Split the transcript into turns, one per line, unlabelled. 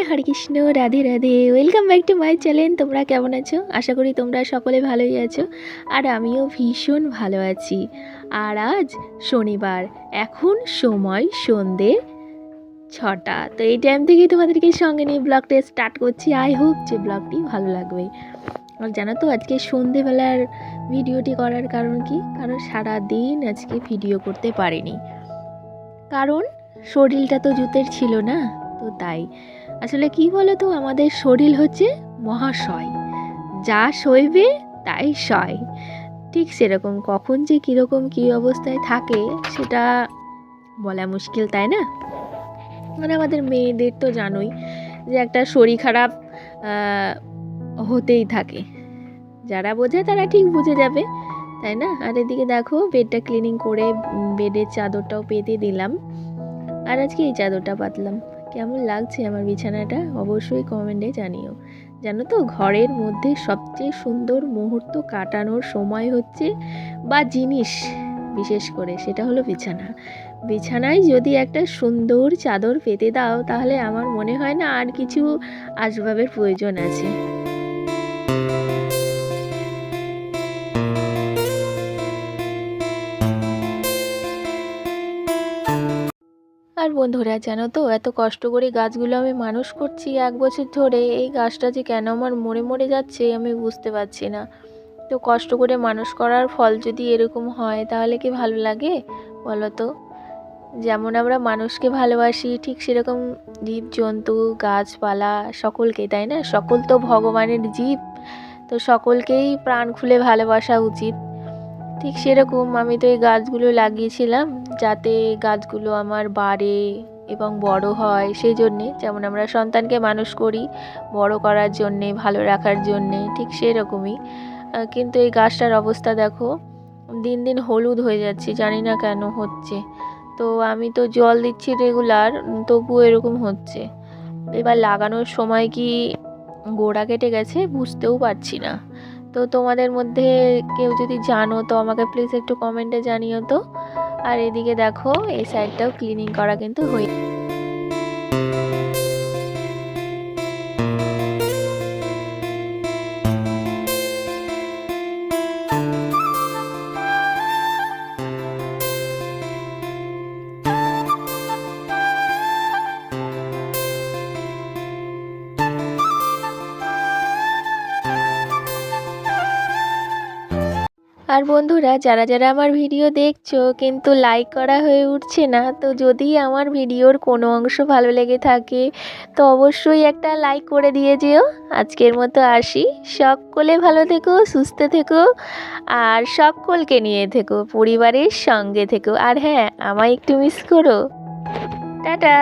Hare Krishna, Radhe Radhe. Welcome back to my channel. তোমরা কেমন আছো? আশা করি তোমরা সকলে ভালোই আছো, আর আমিও ভীষণ ভালো আছি। আর আজ শনিবার, এখন সময় সন্ধে 6টা। তো এই টাইম থেকেই তোমাদেরকে সঙ্গে নিয়ে ব্লগটা স্টার্ট করছি। আই হোপ যে ব্লগটি ভালো লাগবে। আর জানো তো আজকে সন্ধেবেলার ভিডিওটি করার কারণ কি? কারণ সারাদিন আজকে ভিডিও করতে পারিনি, কারণ শরীরটা তো জুতের ছিল না। তো তাই আসলে কি বলো তো, আমাদের শরীর হচ্ছে মহাশয়, যা সইবে তাই সয়। ঠিক সেরকম কখন যে কীরকম কী অবস্থায় থাকে সেটা বলা মুশকিল, তাই না? মানে আমাদের মেয়েদের তো জানোই যে একটা শরীর খারাপ হতেই থাকে। যারা বোঝে তারা ঠিক বুঝে যাবে, তাই না? আর এদিকে দেখো বেডটা ক্লিনিং করে বেডের চাদরটাও পেতে দিলাম। আর আজকে এই চাদরটা পাতলাম। কেমন লাগছে আমার বিছানাটা অবশ্যই কমেন্টে জানিও। জানো তো, ঘরের মধ্যে সবচেয়ে সুন্দর মুহূর্ত কাটানোর সময় হচ্ছে বা জিনিস বিশেষ করে সেটা হলো বিছানা। বিছানায় যদি একটা সুন্দর চাদর পেতে দাও, তাহলে আমার মনে হয় না আর কিছু আসবাবের প্রয়োজন আছে। আর বন্ধুরা জানো তো, এত কষ্ট করে গাছগুলো আমি মানুষ করছি 1 বছর ধরে, এই গাছটা যে কেন আমার মরে মরে যাচ্ছে আমি বুঝতে পারছি না। তো কষ্ট করে মানুষ করার ফল যদি এরকম হয় তাহলে কি ভালো লাগে বলো তো? যেমন আমরা মানুষকে ভালোবাসি, ঠিক সেরকম জীবজন্তু গাছপালা সকলকে, তাই না? সকল তো ভগবানের জীব, তো সকলকেই প্রাণ খুলে ভালোবাসা উচিত। ঠিক সেরকম আমি তো এই গাছগুলো লাগিয়েছিলাম যাতে গাছগুলো আমার বাড়ে এবং বড় হয়। সেই জন্যে, যেমন আমরা সন্তানকে মানুষ করি বড় করার জন্যে, ভালো রাখার জন্যে, ঠিক সেরকমই। কিন্তু এই গাছটার অবস্থা দেখো, দিন দিন হলুদ হয়ে যাচ্ছে, জানি না কেন হচ্ছে। তো আমি তো জল দিচ্ছি রেগুলার, তবুও এরকম হচ্ছে। এবার লাগানোর সময় কি গোড়া কেটে গেছে বুঝতেও পারছি না। তো তোমাদের মধ্যে কেউ যদি জানো তো আমাকে প্লিজ একটু কমেন্টে জানিও তো। আর এদিকে দেখো এই সাইডটাও ক্লিনিং করা কিন্তু হয়ে। আর বন্ধুরা যারা যারা আমার ভিডিও দেখছো কিন্তু লাইক করা হয়ে উঠছে না, তো যদি আমার ভিডিওর কোনো অংশ ভালো লেগে থাকে তো অবশ্যই একটা লাইক করে দিয়ে যেও। আজকের মতো আসি। সকলে ভালো থেকো, সুস্থ থেকো, আর সকলকে নিয়ে থেকো, পরিবারের সঙ্গে থেকো। আর হ্যাঁ, আমায় একটু মিস করো। টাটা।